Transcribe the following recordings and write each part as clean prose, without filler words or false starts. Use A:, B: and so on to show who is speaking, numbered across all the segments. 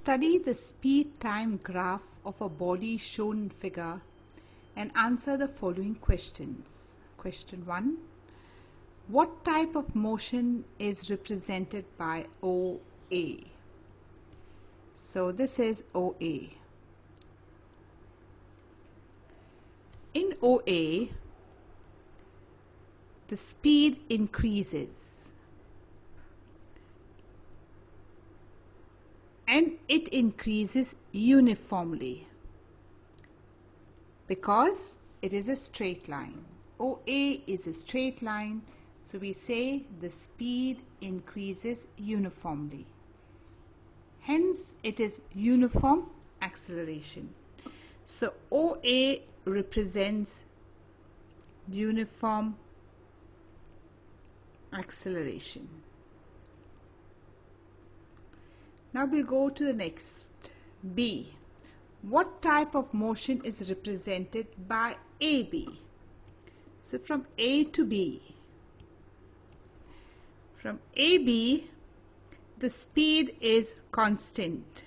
A: Study the speed-time graph of a body shown in figure and answer the following questions. Question 1. What type of motion is represented by OA? So this is OA. In OA, the speed increases and it increases uniformly because it is a straight line. OA is a straight line, so we say the speed increases uniformly. Hence, it is uniform acceleration. So OA represents uniform acceleration. Now we go to the next, B. What type of motion is represented by AB? So from A to B. From AB, the speed is constant.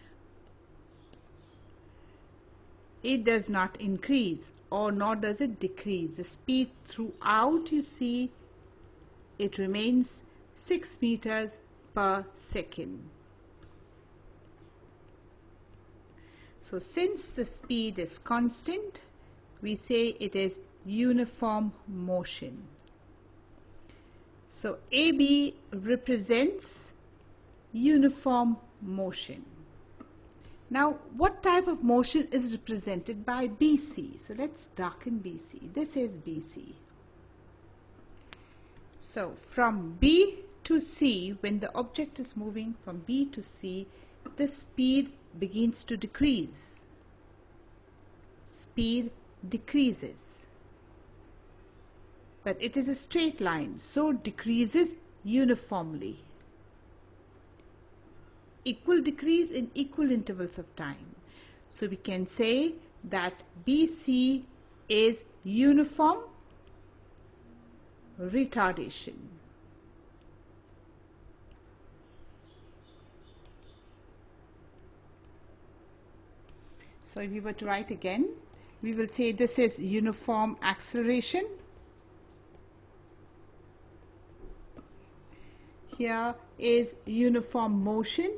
A: It does not increase or nor does it decrease. The speed throughout, you see, it remains 6 meters per second. So since the speed is constant, we say it is uniform motion. So AB represents uniform motion. Now, what type of motion is represented by BC? So let's darken BC. This is BC. So from B to C, when the object is moving from B to C, the speed begins to decrease. Speed decreases. But it is a straight line, so decreases uniformly. Equal decrease in equal intervals of time. So we can say that BC is uniform retardation. So if we were to write again, we will say this is uniform acceleration. Here is uniform motion.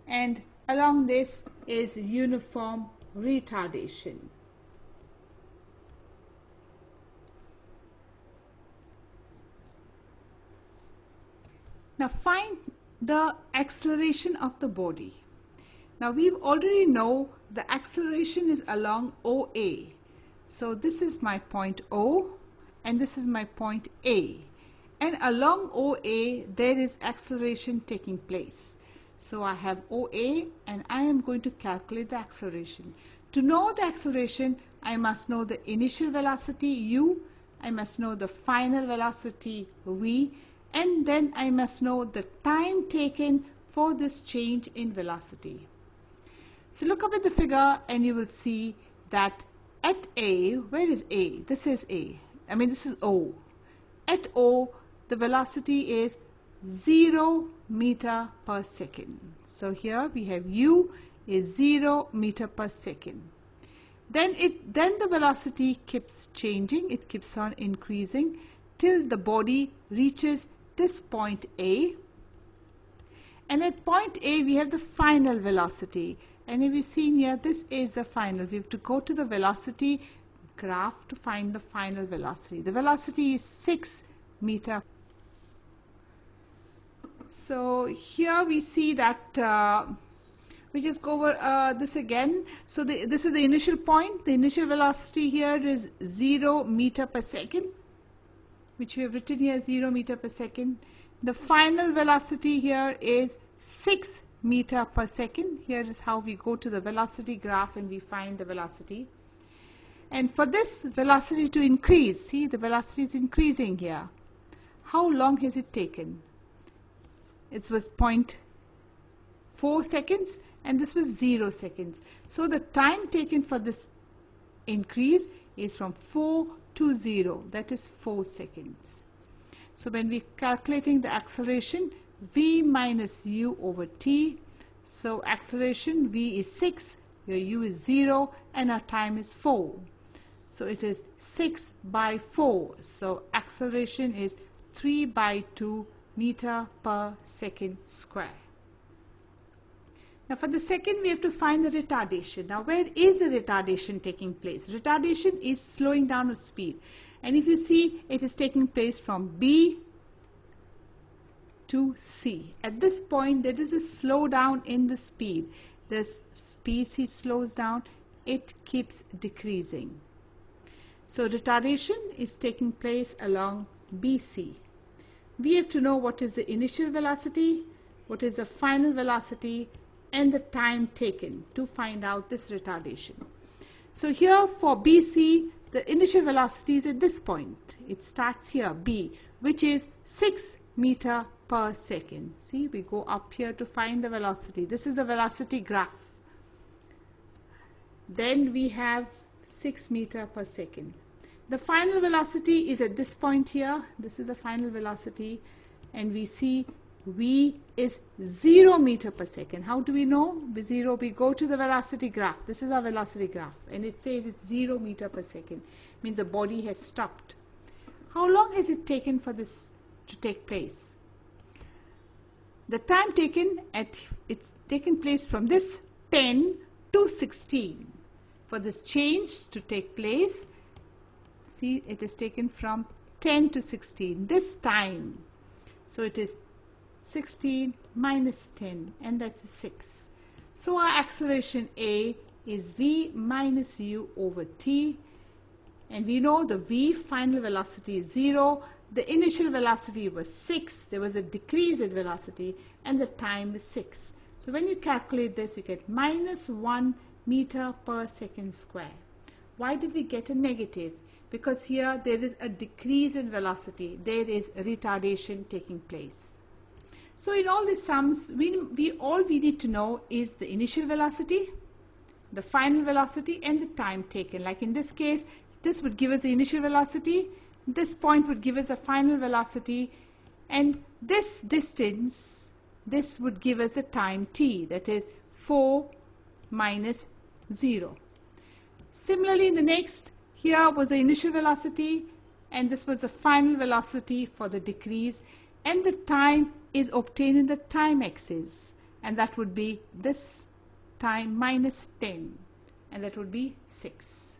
A: And along this is uniform retardation. Now find the acceleration of the body. Now we already know the acceleration is along OA. So this is my point O and this is my point A. And along OA there is acceleration taking place. So I have OA and I am going to calculate the acceleration. To know the acceleration, I must know the initial velocity U, I must know the final velocity V, and then I must know the time taken for this change in velocity. So look up at the figure and you will see that at A, where is A? This is A. I mean this is O. At O, the velocity is 0 meter per second. So here we have U is 0 meter per second. Then the velocity keeps changing, it keeps on increasing till the body reaches this point A. And at point A we have the final velocity. And if you see here, this is the final. We have to go to the velocity graph to find the final velocity. The velocity is 6 meter. So here we see that we just go over this again. So this is the initial point. The initial velocity here is 0 meter per second, which we have written here 0 meter per second. The final velocity here is 6 meter per second. Here is how we go to the velocity graph and we find the velocity. And for this velocity to increase, see the velocity is increasing here. How long has it taken? It was 0.4 seconds and this was 0 seconds. So the time taken for this increase is from 4 to 0, that is 4 seconds. So when we're calculating the acceleration, v minus u over t, so acceleration v is 6, your u is 0, and our time is 4. So it is 6 by 4. So acceleration is 3 by 2 meter per second square. Now for the second, we have to find the retardation. Now where is the retardation taking place? Retardation is slowing down of speed. And if you see, it is taking place from B to C. At this point, there is a slowdown in the speed. The speed C slows down, it keeps decreasing. So retardation is taking place along BC. We have to know what is the initial velocity, what is the final velocity, and the time taken to find out this retardation. So here for BC, the initial velocity is at this point. It starts here, B, which is 6 meter per second. See, we go up here to find the velocity. This is the velocity graph. Then we have 6 meter per second. The final velocity is at this point here. This is the final velocity, and we see v is 0 meter per second. How do we know? Zero, we go to the velocity graph. This is our velocity graph, and it says it's 0 meter per second. Means the body has stopped. How long has it taken for this to take place? The time taken it's taken place from this 10 to 16. For this change to take place, see, it is taken from 10 to 16. This time, so it is 16 minus 10, and that's a 6. So our acceleration A is v minus u over t, and we know the v final velocity is 0, the initial velocity was 6, there was a decrease in velocity, and the time is 6. So when you calculate this, you get minus 1 meter per second square. Why did we get a negative? Because here there is a decrease in velocity, there is retardation taking place. So in all these sums, all we need to know is the initial velocity, the final velocity, and the time taken. Like in this case, this would give us the initial velocity, this point would give us the final velocity, and this distance, this would give us the time t, that is 4 minus 0. Similarly, in the next, here was the initial velocity, and this was the final velocity for the decrease, and the time is obtained in the time axis, and that would be this time minus 10, and that would be 6.